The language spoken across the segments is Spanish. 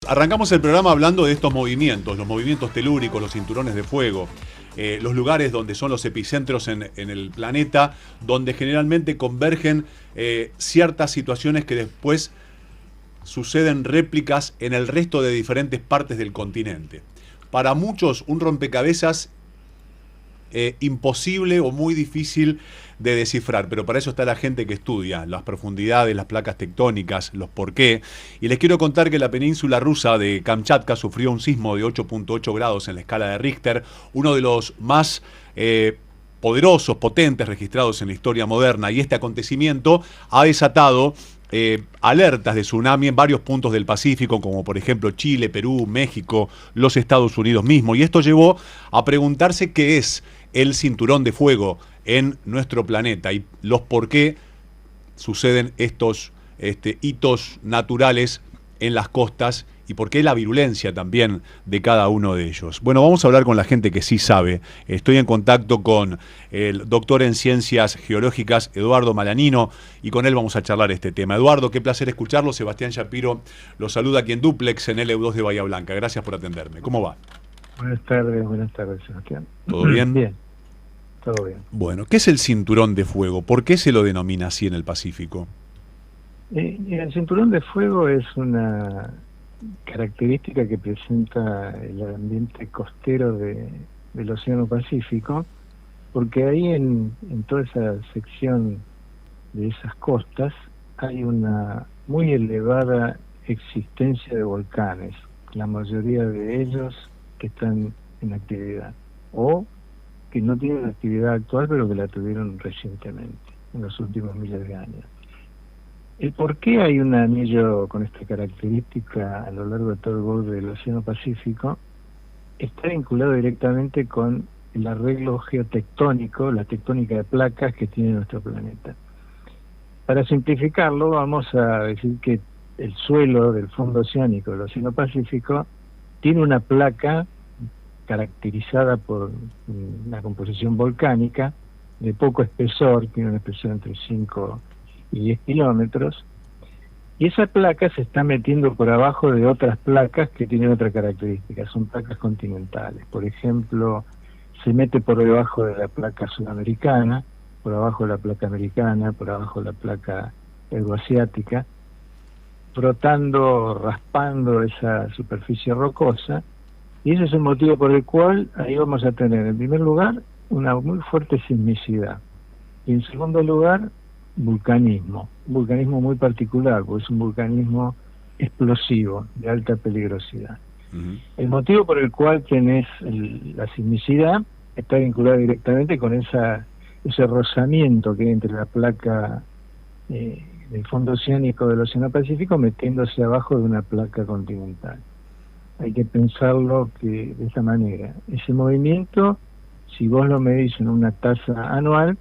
Arrancamos el programa hablando de estos movimientos, los movimientos telúricos, los cinturones de fuego, los lugares donde son los epicentros en el planeta, donde generalmente convergen ciertas situaciones que después suceden réplicas en el resto de diferentes partes del continente. Para muchos, un rompecabezas imposible o muy difícil de descifrar, pero para eso está la gente que estudia las profundidades, las placas tectónicas, los por qué. Y les quiero contar que la península rusa de Kamchatka sufrió un sismo de 8.8 grados en la escala de Richter, uno de los más poderosos, potentes registrados en la historia moderna, y este acontecimiento ha desatado alertas de tsunami en varios puntos del Pacífico, como por ejemplo Chile, Perú, México, los Estados Unidos mismo, y esto llevó a preguntarse qué es el cinturón de fuego en nuestro planeta y los por qué suceden estos hitos naturales en las costas y por qué la virulencia también de cada uno de ellos. Bueno, vamos a hablar con la gente que sí sabe. Estoy en contacto con el doctor en Ciencias Geológicas, Eduardo Malanino, y con él vamos a charlar este tema. Eduardo, qué placer escucharlo. Sebastián Shapiro lo saluda aquí en Duplex, en LU2 de Bahía Blanca. Gracias por atenderme. ¿Cómo va? Buenas tardes, Sebastián. ¿Todo bien? Bien, todo bien. Bueno, ¿qué es el cinturón de fuego? ¿Por qué se lo denomina así en el Pacífico? El cinturón de fuego es una característica que presenta el ambiente costero del Océano Pacífico, porque ahí en toda esa sección de esas costas hay una muy elevada existencia de volcanes, la mayoría de ellos que están en actividad, o que no tienen actividad actual, pero que la tuvieron recientemente, en los últimos miles de años. El por qué hay un anillo con esta característica a lo largo de todo el borde del Océano Pacífico está vinculado directamente con el arreglo geotectónico, la tectónica de placas que tiene nuestro planeta. Para simplificarlo, vamos a decir que el suelo del fondo oceánico del Océano Pacífico tiene una placa caracterizada por una composición volcánica de poco espesor, tiene un espesor entre 5 y 10 kilómetros, y esa placa se está metiendo por abajo de otras placas que tienen otra característica, son placas continentales. Por ejemplo, se mete por debajo de la placa sudamericana, por abajo de la placa americana, por abajo de la placa euroasiática, frotando, raspando esa superficie rocosa, y ese es el motivo por el cual ahí vamos a tener, en primer lugar, una muy fuerte sismicidad, y en segundo lugar, un vulcanismo muy particular, porque es un vulcanismo explosivo, de alta peligrosidad. El motivo por el cual tenés la sismicidad está vinculado directamente con ese rozamiento que hay entre la placa del fondo oceánico del Océano Pacífico metiéndose abajo de una placa continental. Hay que pensarlo de esa manera. Ese movimiento, si vos lo medís en una tasa anual,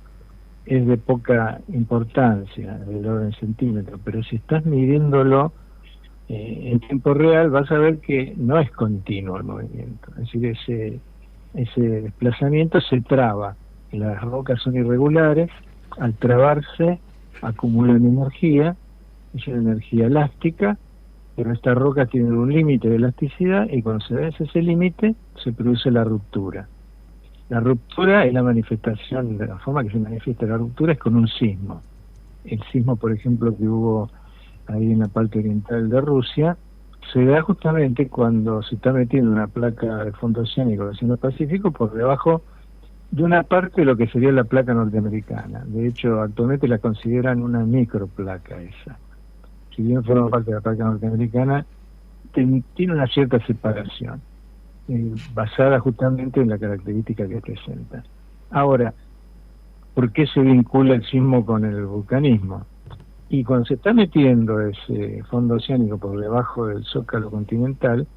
es de poca importancia, del orden centímetro, pero si estás midiéndolo en tiempo real, vas a ver que no es continuo el movimiento. Es decir, ese desplazamiento se traba. Las rocas son irregulares, al trabarse acumulan energía, es una energía elástica, pero estas rocas tienen un límite de elasticidad y cuando se vence ese límite se produce la ruptura. La ruptura es la manifestación, de la forma que se manifiesta la ruptura es con un sismo. El sismo, por ejemplo, que hubo ahí en la parte oriental de Rusia, se da justamente cuando se está metiendo una placa de fondo oceánico del Océano Pacífico por debajo de una parte de lo que sería la placa norteamericana. De hecho, actualmente la consideran una microplaca esa. Si bien forma parte de la placa norteamericana, tiene una cierta separación, basada justamente en la característica que presenta. Ahora, ¿por qué se vincula el sismo con el vulcanismo? Y cuando se está metiendo ese fondo oceánico por debajo del zócalo continental,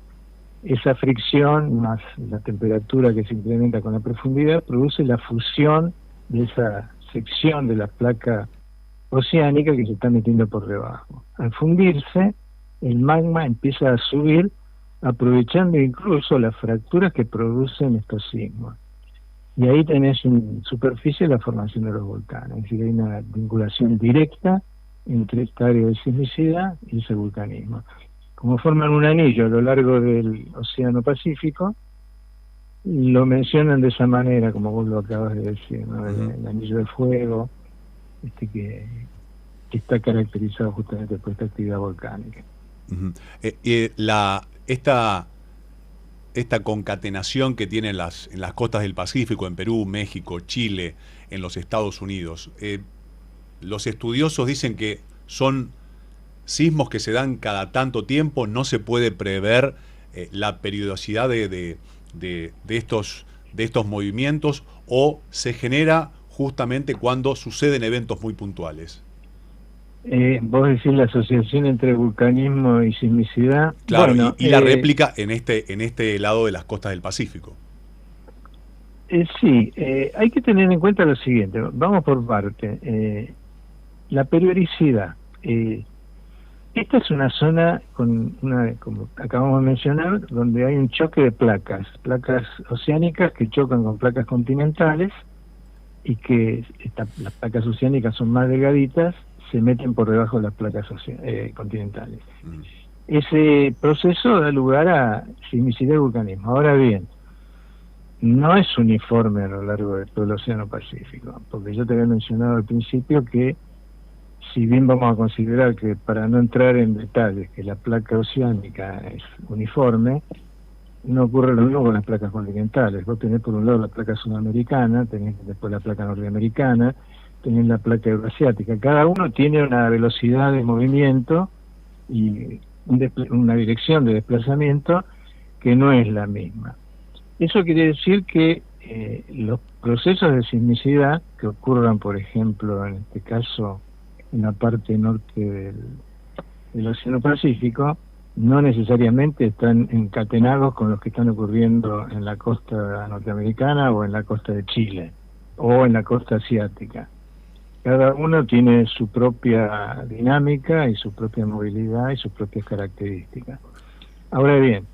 esa fricción más la temperatura que se incrementa con la profundidad produce la fusión de esa sección de la placa oceánica que se está metiendo por debajo. Al fundirse, el magma empieza a subir, aprovechando incluso las fracturas que producen estos sismos. Y ahí tenés en superficie la formación de los volcanes, es decir, hay una vinculación directa entre esta área de sismicidad y ese vulcanismo. como forman un anillo a lo largo del Océano Pacífico, lo mencionan de esa manera, como vos lo acabas de decir, ¿no? El anillo de fuego, que está caracterizado justamente por esta actividad volcánica. Esta concatenación que tiene en las costas del Pacífico, en Perú, México, Chile, en los Estados Unidos, los estudiosos dicen que son sismos que se dan cada tanto tiempo, no se puede prever la periodicidad de estos movimientos, o se genera justamente cuando suceden eventos muy puntuales. Vos decís la asociación entre vulcanismo y sismicidad. Claro, bueno, y la réplica en este lado de las costas del Pacífico. Sí, hay que tener en cuenta lo siguiente, vamos por parte. La periodicidad. Esta es una zona como acabamos de mencionar, donde hay un choque de placas oceánicas que chocan con placas continentales, y que las placas oceánicas son más delgaditas, se meten por debajo de las placas continentales. Ese proceso da lugar a sismicidad y vulcanismo. Ahora bien, no es uniforme a lo largo de todo el Océano Pacífico, porque yo te había mencionado al principio que, si bien vamos a considerar que, para no entrar en detalles, que la placa oceánica es uniforme, no ocurre lo mismo con las placas continentales. Vos tenés por un lado la placa sudamericana, tenés después la placa norteamericana, tenés la placa euroasiática. Cada uno tiene una velocidad de movimiento y una dirección de desplazamiento que no es la misma. Eso quiere decir que los procesos de sismicidad que ocurran, por ejemplo, en este caso, en la parte norte del Océano Pacífico, no necesariamente están encatenados con los que están ocurriendo en la costa norteamericana o en la costa de Chile o en la costa asiática. Cada uno tiene su propia dinámica y su propia movilidad y sus propias características. Ahora bien,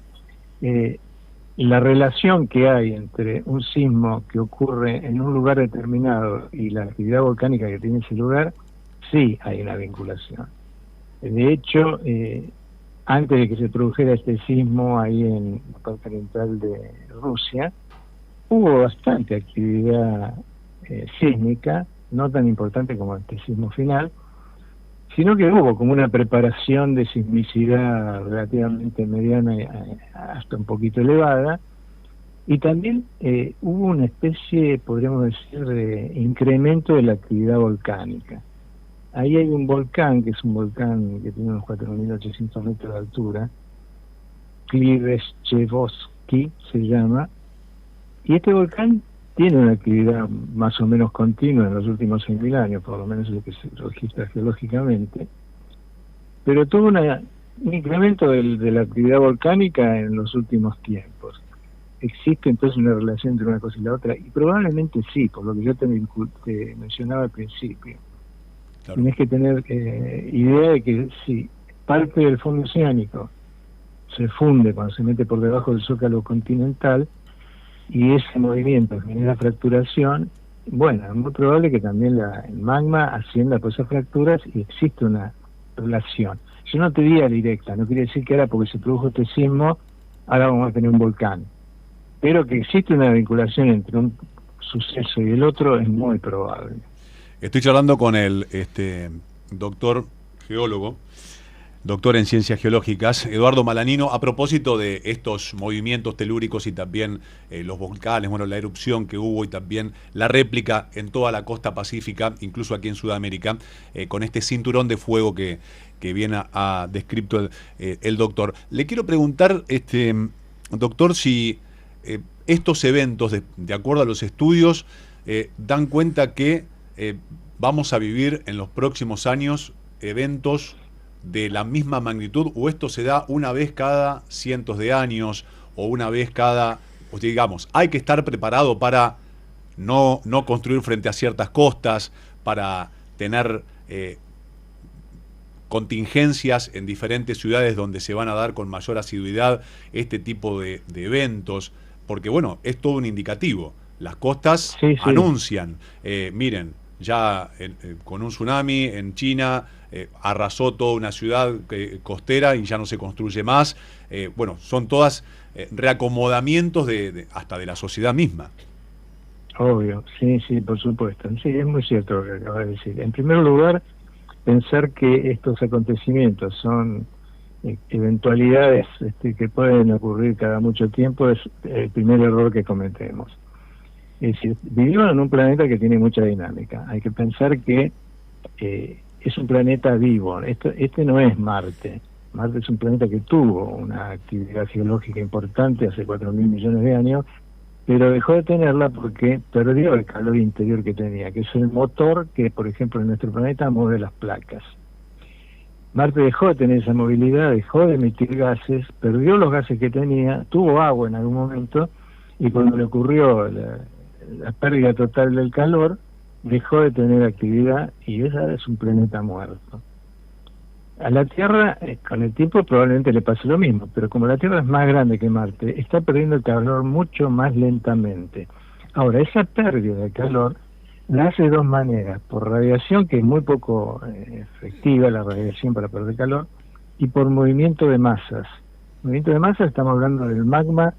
la relación que hay entre un sismo que ocurre en un lugar determinado y la actividad volcánica que tiene ese lugar, sí hay una vinculación. De hecho, antes de que se produjera este sismo ahí en la parte oriental de Rusia, hubo bastante actividad sísmica, no tan importante como este sismo final, sino que hubo como una preparación de sismicidad relativamente mediana hasta un poquito elevada, y también hubo una especie, podríamos decir, de incremento de la actividad volcánica. Ahí hay un volcán, que es un volcán que tiene unos 4.800 metros de altura, Kliveshchevosky se llama, y este volcán tiene una actividad más o menos continua en los últimos 6.000 años, por lo menos es lo que se registra geológicamente, pero tuvo un incremento de la actividad volcánica en los últimos tiempos. ¿Existe entonces una relación entre una cosa y la otra? Y probablemente sí, por lo que yo te mencionaba al principio. Claro. Tienes que tener idea de que si parte del fondo oceánico se funde cuando se mete por debajo del zócalo continental, y ese movimiento genera fracturación, bueno, es muy probable que también el magma ascienda por esas fracturas y existe una relación. Yo no te diría directa, no quiere decir que ahora porque se produjo este sismo, ahora vamos a tener un volcán, pero que existe una vinculación entre un suceso y el otro es muy probable. Estoy charlando con el doctor geólogo, doctor en ciencias geológicas, Eduardo Malanino, a propósito de estos movimientos telúricos y también los volcanes, bueno, la erupción que hubo y también la réplica en toda la costa pacífica, incluso aquí en Sudamérica, con este cinturón de fuego que viene a descrito el doctor. Le quiero preguntar, doctor, si estos eventos, de acuerdo a los estudios, dan cuenta que vamos a vivir en los próximos años eventos de la misma magnitud, o esto se da una vez cada cientos de años, o una vez cada, pues digamos, hay que estar preparado para no construir frente a ciertas costas, para tener contingencias en diferentes ciudades donde se van a dar con mayor asiduidad este tipo de eventos, porque bueno, es todo un indicativo. Las costas anuncian, miren, ya con un tsunami en China, arrasó toda una ciudad costera y ya no se construye más. Bueno, son todas reacomodamientos hasta de la sociedad misma. Obvio, sí, por supuesto. Sí, es muy cierto lo que acabas de decir. En primer lugar, pensar que estos acontecimientos son eventualidades que pueden ocurrir cada mucho tiempo es el primer error que cometemos. Es decir, vivimos en un planeta que tiene mucha dinámica. Hay que pensar que es un planeta vivo. Este no es Marte. Marte es un planeta que tuvo una actividad geológica importante hace 4.000 millones de años, pero dejó de tenerla porque perdió el calor interior que tenía, que es el motor que, por ejemplo, en nuestro planeta mueve las placas. Marte dejó de tener esa movilidad, dejó de emitir gases, perdió los gases que tenía, tuvo agua en algún momento, y cuando le ocurrió la pérdida total del calor, dejó de tener actividad, y esa es un planeta muerto. A la Tierra, con el tiempo probablemente le pase lo mismo, pero como la Tierra es más grande que Marte, está perdiendo el calor mucho más lentamente. Ahora, esa pérdida de calor la hace de dos maneras: por radiación, que es muy poco efectiva la radiación para perder calor, y por movimiento de masas. Movimiento de masas, estamos hablando del magma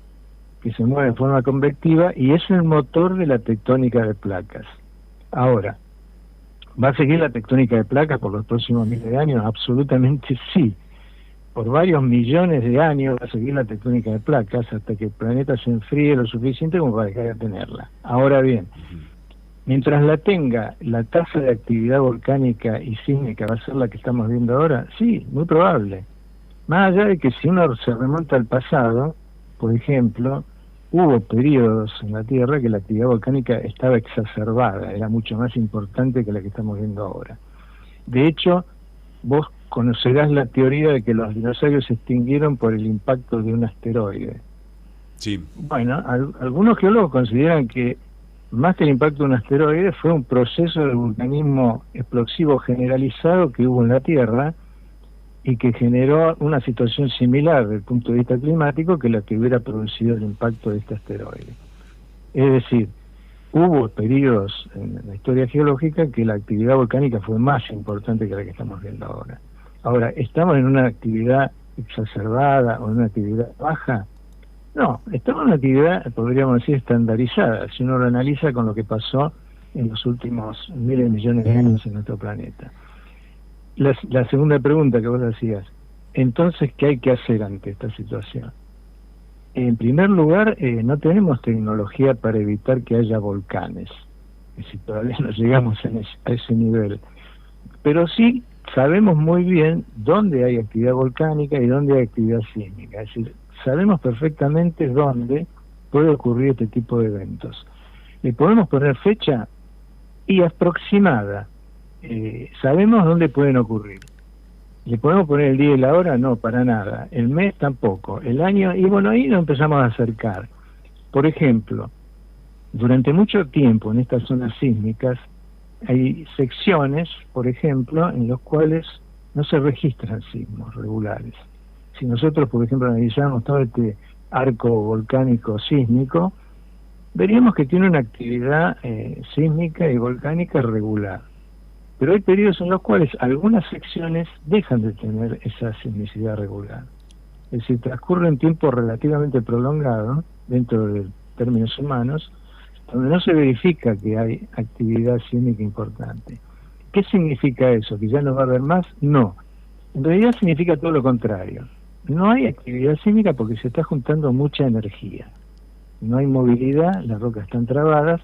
que se mueve de forma convectiva y es el motor de la tectónica de placas. Ahora, ¿va a seguir la tectónica de placas por los próximos miles de años? Absolutamente sí. Por varios millones de años va a seguir la tectónica de placas hasta que el planeta se enfríe lo suficiente como para dejar de tenerla. Ahora bien, mientras la tenga, la tasa de actividad volcánica y sísmica va a ser la que estamos viendo ahora, sí, muy probable. Más allá de que si uno se remonta al pasado, por ejemplo, hubo periodos en la Tierra que la actividad volcánica estaba exacerbada, era mucho más importante que la que estamos viendo ahora. De hecho, vos conocerás la teoría de que los dinosaurios se extinguieron por el impacto de un asteroide. Sí. Bueno, algunos geólogos consideran que más que el impacto de un asteroide fue un proceso de vulcanismo explosivo generalizado que hubo en la Tierra y que generó una situación similar desde el punto de vista climático que la que hubiera producido el impacto de este asteroide. Es decir, hubo periodos en la historia geológica que la actividad volcánica fue más importante que la que estamos viendo ahora. Ahora, ¿estamos en una actividad exacerbada o en una actividad baja? No, estamos en una actividad, podríamos decir, estandarizada, si uno lo analiza con lo que pasó en los últimos miles de millones de años en nuestro planeta. La segunda pregunta que vos hacías, entonces, ¿qué hay que hacer ante esta situación? En primer lugar, no tenemos tecnología para evitar que haya volcanes, es decir, todavía no llegamos a ese nivel, pero sí sabemos muy bien dónde hay actividad volcánica y dónde hay actividad sísmica, es decir, sabemos perfectamente dónde puede ocurrir este tipo de eventos. ¿Le podemos poner fecha? Y aproximada. Sabemos dónde pueden ocurrir. ¿Le podemos poner el día y la hora? No, para nada. El mes tampoco. El año, y bueno, ahí nos empezamos a acercar. Por ejemplo, durante mucho tiempo en estas zonas sísmicas hay secciones, por ejemplo, en las cuales no se registran sismos regulares. Si nosotros, por ejemplo, analizamos todo este arco volcánico sísmico, veríamos que tiene una actividad sísmica y volcánica regular. Pero hay periodos en los cuales algunas secciones dejan de tener esa sismicidad regular. Es decir, transcurre un tiempo relativamente prolongado, dentro de términos humanos, donde no se verifica que hay actividad sísmica importante. ¿Qué significa eso? ¿Que ya no va a haber más? No. En realidad significa todo lo contrario. No hay actividad sísmica porque se está juntando mucha energía. No hay movilidad, las rocas están trabadas,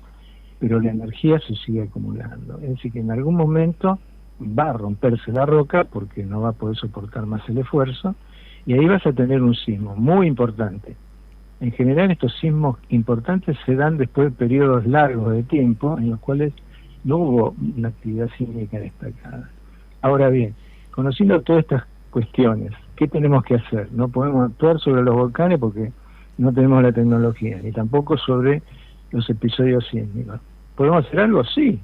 pero la energía se sigue acumulando. Es decir, que en algún momento va a romperse la roca porque no va a poder soportar más el esfuerzo, y ahí vas a tener un sismo muy importante. En general, estos sismos importantes se dan después de periodos largos de tiempo en los cuales no hubo una actividad sísmica destacada. Ahora bien, conociendo todas estas cuestiones, ¿qué tenemos que hacer? No podemos actuar sobre los volcanes porque no tenemos la tecnología, ni tampoco sobre los episodios sísmicos. ¿Podemos hacer algo? Sí.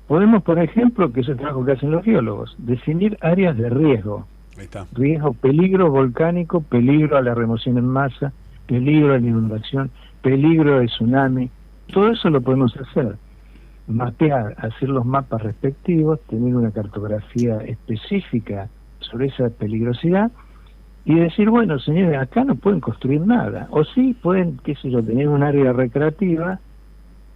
Podemos, por ejemplo, que es el trabajo que hacen los geólogos, definir áreas de riesgo. Ahí está. Riesgo, peligro volcánico, peligro a la remoción en masa, peligro a la inundación, peligro de tsunami. Todo eso lo podemos hacer. mapear, hacer los mapas respectivos, tener una cartografía específica sobre esa peligrosidad y decir, bueno, señores, acá no pueden construir nada, o sí pueden, qué sé yo, tener un área recreativa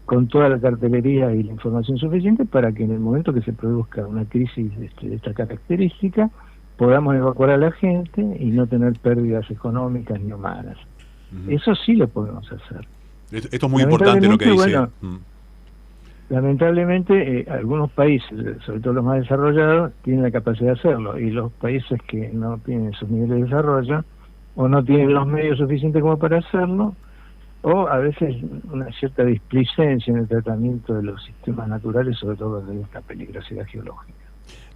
con toda la cartelería y la información suficiente para que en el momento que se produzca una crisis de esta característica podamos evacuar a la gente y no tener pérdidas económicas ni humanas. Eso sí lo podemos hacer. Esto es muy importante lo que dice. Bueno, lamentablemente algunos países, sobre todo los más desarrollados, tienen la capacidad de hacerlo, y los países que no tienen esos niveles de desarrollo o no tienen los medios suficientes como para hacerlo, o a veces una cierta displicencia en el tratamiento de los sistemas naturales, sobre todo de esta peligrosidad geológica.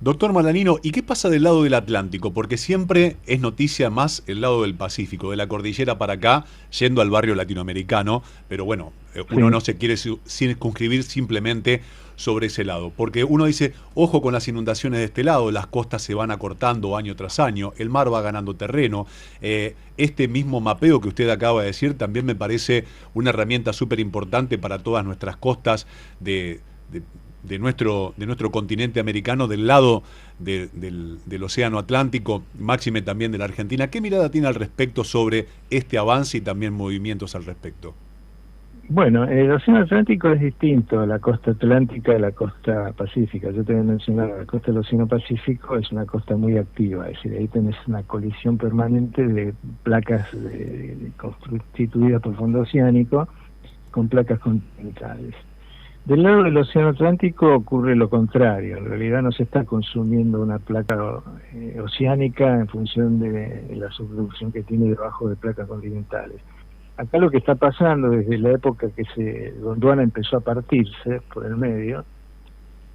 Doctor Malanino, ¿y qué pasa del lado del Atlántico? Porque siempre es noticia más el lado del Pacífico, de la cordillera para acá, yendo al barrio latinoamericano, pero bueno, uno no se quiere circunscribir simplemente sobre ese lado, porque uno dice, ojo con las inundaciones de este lado, las costas se van acortando año tras año, el mar va ganando terreno. Este mismo mapeo que usted acaba de decir también me parece una herramienta súper importante para todas nuestras costas de nuestro continente americano, del lado del océano Atlántico, máxime también de la Argentina. ¿Qué mirada tiene al respecto sobre este avance y también movimientos al respecto? Bueno, el océano Atlántico es distinto a la costa atlántica de la costa pacífica. Yo te voy a mencionar, la costa del océano Pacífico es una costa muy activa, es decir, ahí tenés una colisión permanente de placas constituidas por fondo oceánico con placas continentales. Del lado del océano Atlántico ocurre lo contrario, en realidad no se está consumiendo una placa oceánica en función de la subducción que tiene debajo de placas continentales. Acá lo que está pasando desde la época que Gondwana empezó a partirse por el medio,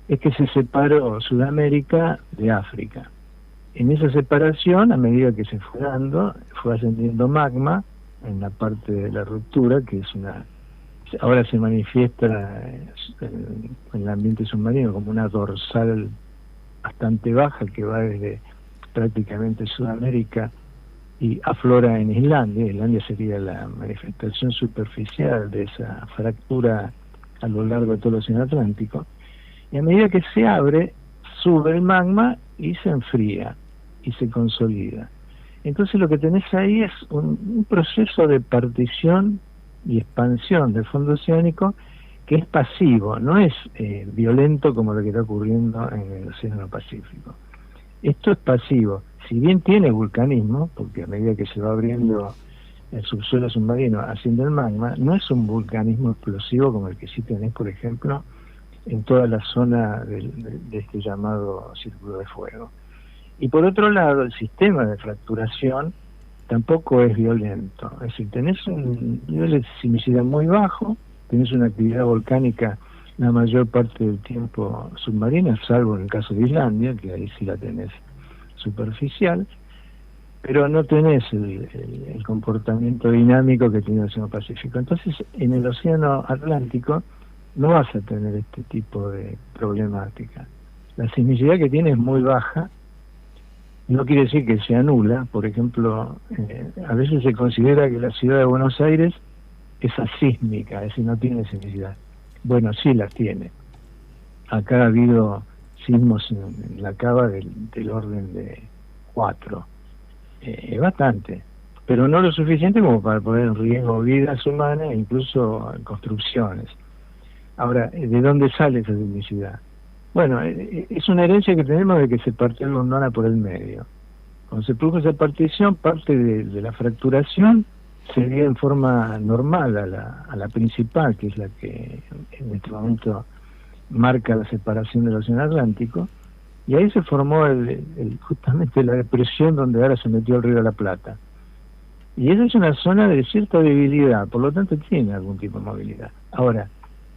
es que se separó Sudamérica de África. En esa separación, a medida que se fue dando, fue ascendiendo magma en la parte de la ruptura, que es ahora se manifiesta en el ambiente submarino como una dorsal bastante baja que va desde prácticamente Sudamérica y aflora en Islandia. Islandia sería la manifestación superficial de esa fractura a lo largo de todo el océano Atlántico, y a medida que se abre, sube el magma y se enfría y se consolida. Entonces lo que tenés ahí es un proceso de partición y expansión del fondo oceánico que es pasivo, no es violento como lo que está ocurriendo en el océano Pacífico. Esto es pasivo, si bien tiene vulcanismo, porque a medida que se va abriendo el subsuelo submarino haciendo el magma, no es un vulcanismo explosivo como el que sí tenés, por ejemplo, en toda la zona de este llamado círculo de fuego. Y por otro lado, el sistema de fracturación tampoco es violento, es decir, tenés un nivel de sismicidad muy bajo, tenés una actividad volcánica la mayor parte del tiempo submarina, salvo en el caso de Islandia, que ahí sí la tenés superficial, pero no tenés el comportamiento dinámico que tiene el océano Pacífico. Entonces, en el océano Atlántico no vas a tener este tipo de problemática. La sismicidad que tiene es muy baja, no quiere decir que sea nula. Por ejemplo, a veces se considera que la ciudad de Buenos Aires es asísmica, es decir, no tiene sismicidad. Bueno, sí la tiene. Acá ha habido sismos en la cava del orden de 4. Es bastante, pero no lo suficiente como para poner en riesgo vidas humanas e incluso construcciones. Ahora, ¿de dónde sale esa sismicidad? Bueno, es una herencia que tenemos de que se partió el Gondwana por el medio. Cuando se produjo esa partición, parte de la fracturación se dio en forma normal a la principal, que es la que en este momento marca la separación del océano Atlántico, y ahí se formó justamente la depresión donde ahora se metió el río de la Plata. Y esa es una zona de cierta debilidad, por lo tanto tiene algún tipo de movilidad. Ahora,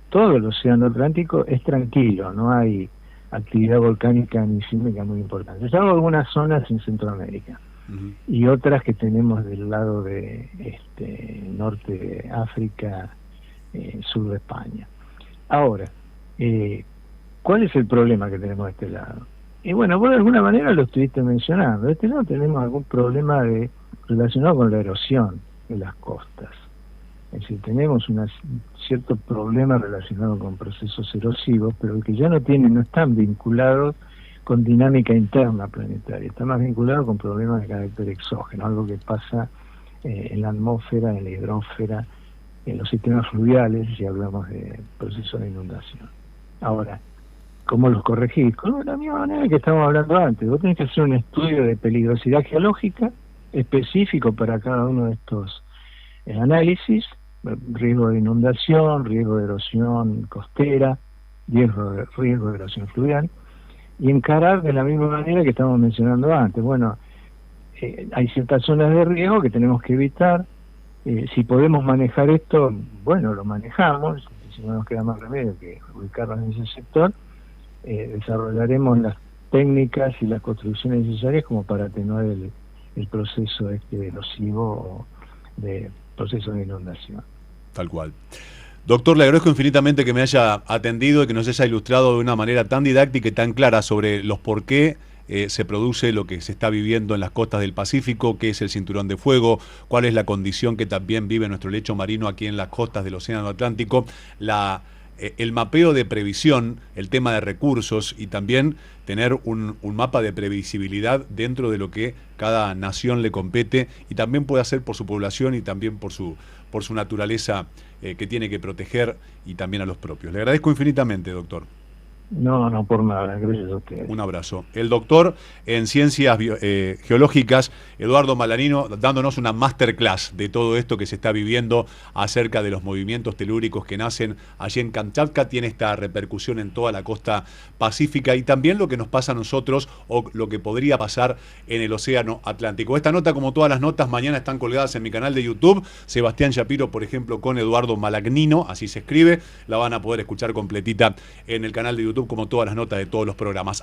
todo el océano Atlántico es tranquilo, no hay actividad volcánica ni sísmica muy importante, salvo algunas zonas en Centroamérica y otras que tenemos del lado de norte de África, sur de España. Ahora, ¿cuál es el problema que tenemos de este lado? Y bueno, vos de alguna manera lo estuviste mencionando. De este lado tenemos algún problema relacionado con la erosión de las costas. Es decir, tenemos cierto problema relacionado con procesos erosivos, pero que ya no están vinculados con dinámica interna planetaria, está más vinculado con problemas de carácter exógeno, algo que pasa en la atmósfera, en la hidrósfera, en los sistemas fluviales, si hablamos de procesos de inundación. Ahora, ¿cómo los corregís? Con la misma manera que estamos hablando antes. Vos tenés que hacer un estudio de peligrosidad geológica específico para cada uno de estos análisis, riesgo de inundación, riesgo de erosión costera, riesgo de erosión fluvial, y encarar de la misma manera que estamos mencionando antes. Bueno, hay ciertas zonas de riesgo que tenemos que evitar. Si podemos manejar esto, bueno, lo manejamos. Si no nos queda más remedio que ubicarnos en ese sector, desarrollaremos las técnicas y las construcciones necesarias como para atenuar el proceso erosivo o de proceso de inundación. Tal cual. Doctor, le agradezco infinitamente que me haya atendido y que nos haya ilustrado de una manera tan didáctica y tan clara sobre los por qué se produce lo que se está viviendo en las costas del Pacífico, qué es el cinturón de fuego, cuál es la condición que también vive nuestro lecho marino aquí en las costas del Océano Atlántico, el mapeo de previsión, el tema de recursos y también tener un mapa de previsibilidad dentro de lo que cada nación le compete y también puede hacer por su población y también por su naturaleza que tiene que proteger y también a los propios. Le agradezco infinitamente, doctor. No, por nada, gracias a ustedes. Un abrazo. El doctor en Ciencias Geológicas, Eduardo Malanino, dándonos una masterclass de todo esto que se está viviendo acerca de los movimientos telúricos que nacen allí en Kamchatka, tiene esta repercusión en toda la costa pacífica y también lo que nos pasa a nosotros o lo que podría pasar en el Océano Atlántico. Esta nota, como todas las notas, mañana están colgadas en mi canal de YouTube. Sebastián Shapiro, por ejemplo, con Eduardo Malagnino, así se escribe, la van a poder escuchar completita en el canal de YouTube como todas las notas de todos los programas.